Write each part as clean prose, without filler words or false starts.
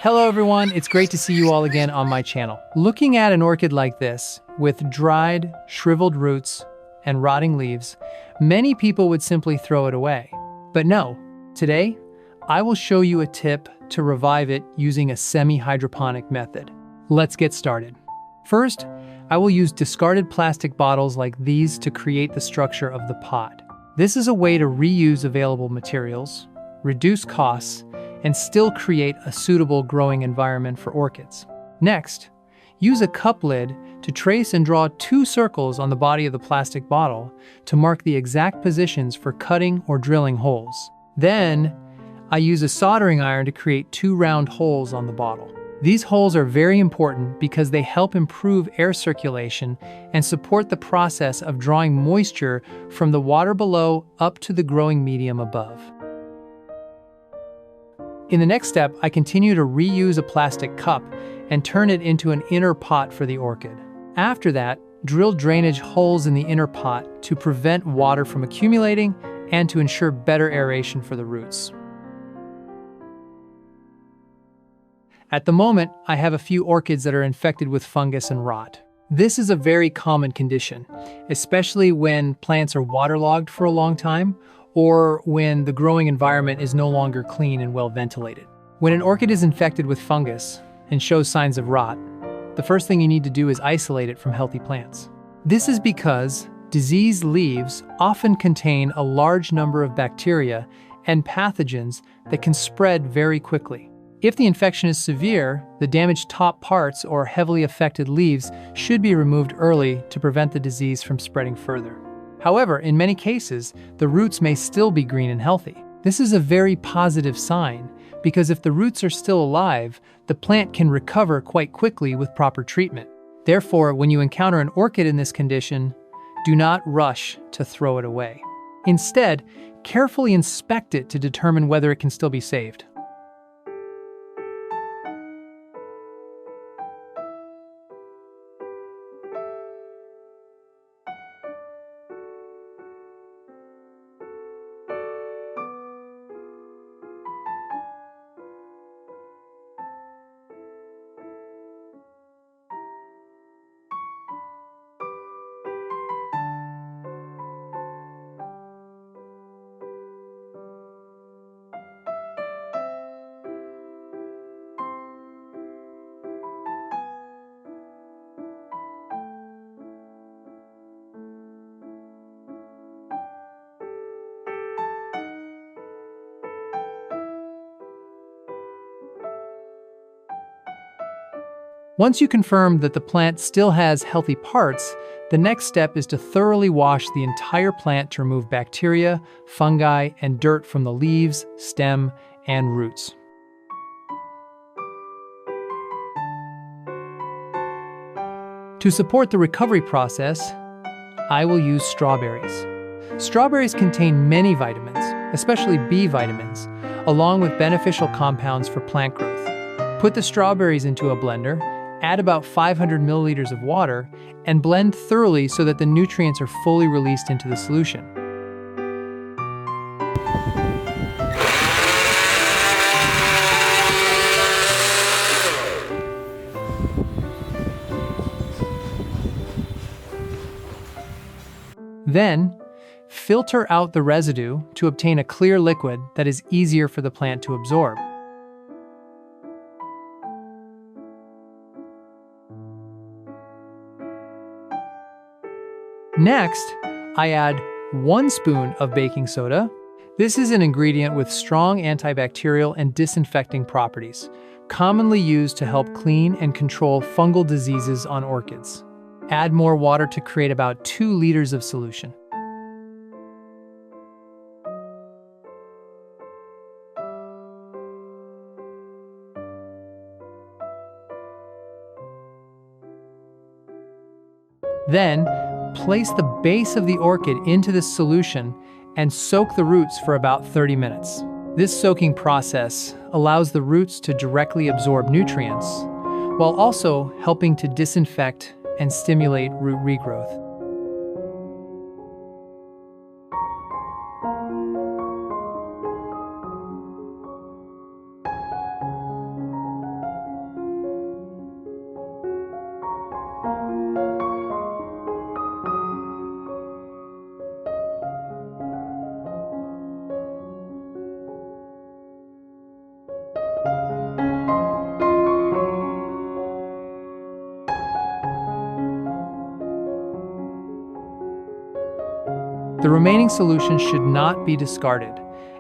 Hello everyone, it's great to see you all again on my channel. Looking at an orchid like this, with dried, shriveled roots and rotting leaves, many people would simply throw it away. But no, today, I will show you a tip to revive it using a semi-hydroponic method. Let's get started. First, I will use discarded plastic bottles like these to create the structure of the pot. This is a way to reuse available materials, reduce costs, and still create a suitable growing environment for orchids. Next, use a cup lid to trace and draw 2 circles on the body of the plastic bottle to mark the exact positions for cutting or drilling holes. Then, I use a soldering iron to create 2 round holes on the bottle. These holes are very important because they help improve air circulation and support the process of drawing moisture from the water below up to the growing medium above. In the next step, I continue to reuse a plastic cup and turn it into an inner pot for the orchid. After that, drill drainage holes in the inner pot to prevent water from accumulating and to ensure better aeration for the roots. At the moment, I have a few orchids that are infected with fungus and rot. This is a very common condition, especially when plants are waterlogged for a long time or when the growing environment is no longer clean and well ventilated. When an orchid is infected with fungus and shows signs of rot, the first thing you need to do is isolate it from healthy plants. This is because diseased leaves often contain a large number of bacteria and pathogens that can spread very quickly. If the infection is severe, the damaged top parts or heavily affected leaves should be removed early to prevent the disease from spreading further. However, in many cases, the roots may still be green and healthy. This is a very positive sign because if the roots are still alive, the plant can recover quite quickly with proper treatment. Therefore, when you encounter an orchid in this condition, do not rush to throw it away. Instead, carefully inspect it to determine whether it can still be saved. Once you confirm that the plant still has healthy parts, the next step is to thoroughly wash the entire plant to remove bacteria, fungi, and dirt from the leaves, stem, and roots. To support the recovery process, I will use strawberries. Strawberries contain many vitamins, especially B vitamins, along with beneficial compounds for plant growth. Put the strawberries into a blender, add about 500 milliliters of water, and blend thoroughly so that the nutrients are fully released into the solution. Then, filter out the residue to obtain a clear liquid that is easier for the plant to absorb. Next, I add 1 spoon of baking soda. This is an ingredient with strong antibacterial and disinfecting properties, commonly used to help clean and control fungal diseases on orchids. Add more water to create about 2 liters of solution. Then, place the base of the orchid into this solution and soak the roots for about 30 minutes. This soaking process allows the roots to directly absorb nutrients, while also helping to disinfect and stimulate root regrowth. remaining solution should not be discarded,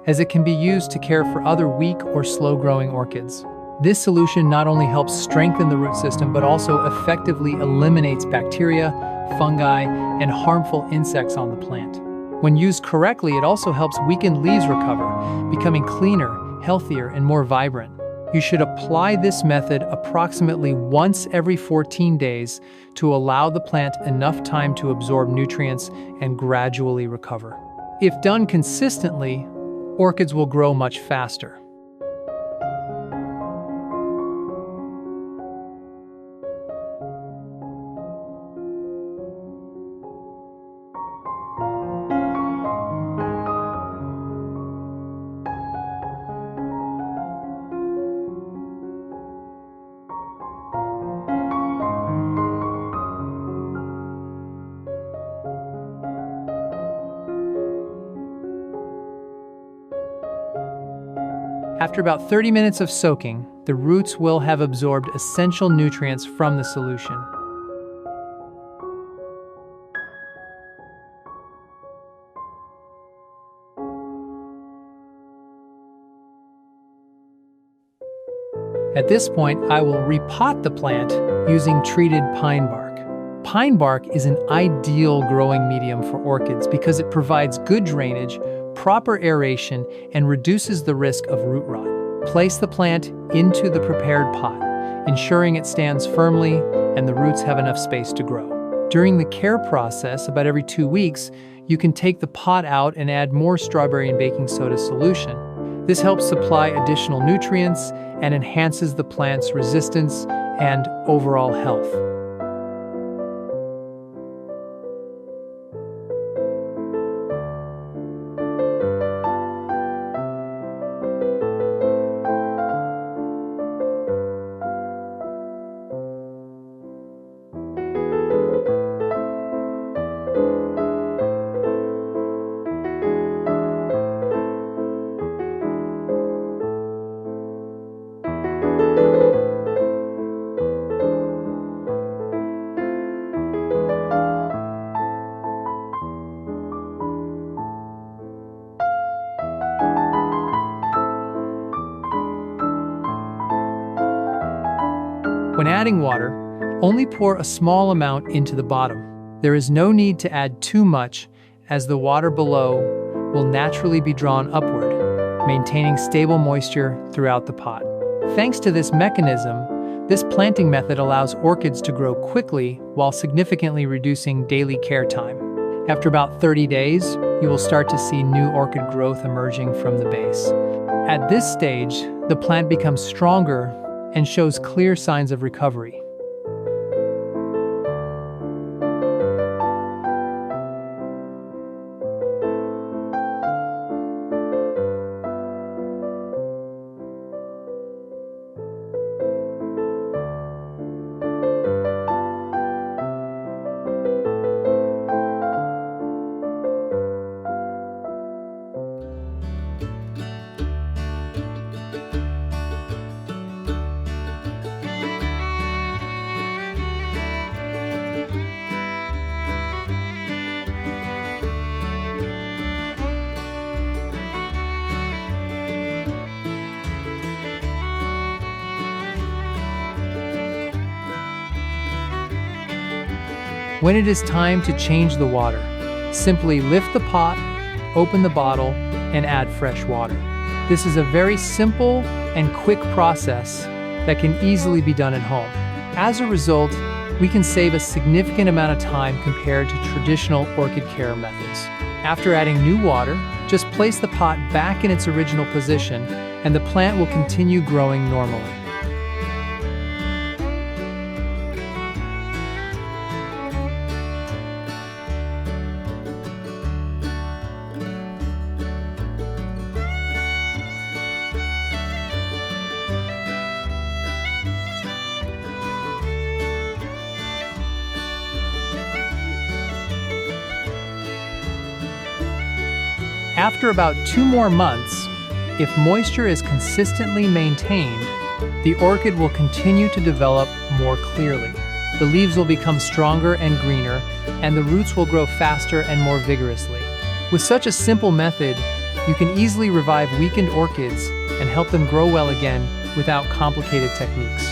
as it can be used to care for other weak or slow-growing orchids. This solution not only helps strengthen the root system, but also effectively eliminates bacteria, fungi, and harmful insects on the plant. When used correctly, it also helps weakened leaves recover, becoming cleaner, healthier, and more vibrant. You should apply this method approximately once every 14 days to allow the plant enough time to absorb nutrients and gradually recover. If done consistently, orchids will grow much faster. After about 30 minutes of soaking, the roots will have absorbed essential nutrients from the solution. At this point, I will repot the plant using treated pine bark. Pine bark is an ideal growing medium for orchids because it provides good drainage, proper aeration, and reduces the risk of root rot. Place the plant into the prepared pot, ensuring it stands firmly and the roots have enough space to grow. During the care process, about every 2 weeks, you can take the pot out and add more strawberry and baking soda solution. This helps supply additional nutrients and enhances the plant's resistance and overall health. When adding water, only pour a small amount into the bottom. There is no need to add too much, as the water below will naturally be drawn upward, maintaining stable moisture throughout the pot. Thanks to this mechanism, this planting method allows orchids to grow quickly while significantly reducing daily care time. After about 30 days, you will start to see new orchid growth emerging from the base. At this stage, the plant becomes stronger and shows clear signs of recovery. When it is time to change the water, simply lift the pot, open the bottle, and add fresh water. This is a very simple and quick process that can easily be done at home. As a result, we can save a significant amount of time compared to traditional orchid care methods. After adding new water, just place the pot back in its original position, and the plant will continue growing normally. After about 2 more months, if moisture is consistently maintained, the orchid will continue to develop more clearly. The leaves will become stronger and greener, and the roots will grow faster and more vigorously. With such a simple method, you can easily revive weakened orchids and help them grow well again without complicated techniques.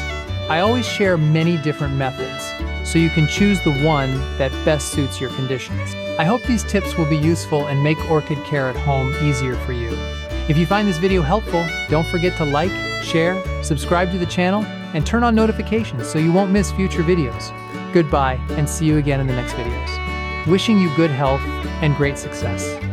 I always share many different methods, so you can choose the one that best suits your conditions. I hope these tips will be useful and make orchid care at home easier for you. If you find this video helpful, don't forget to like, share, subscribe to the channel, and turn on notifications so you won't miss future videos. Goodbye, and see you again in the next videos. Wishing you good health and great success.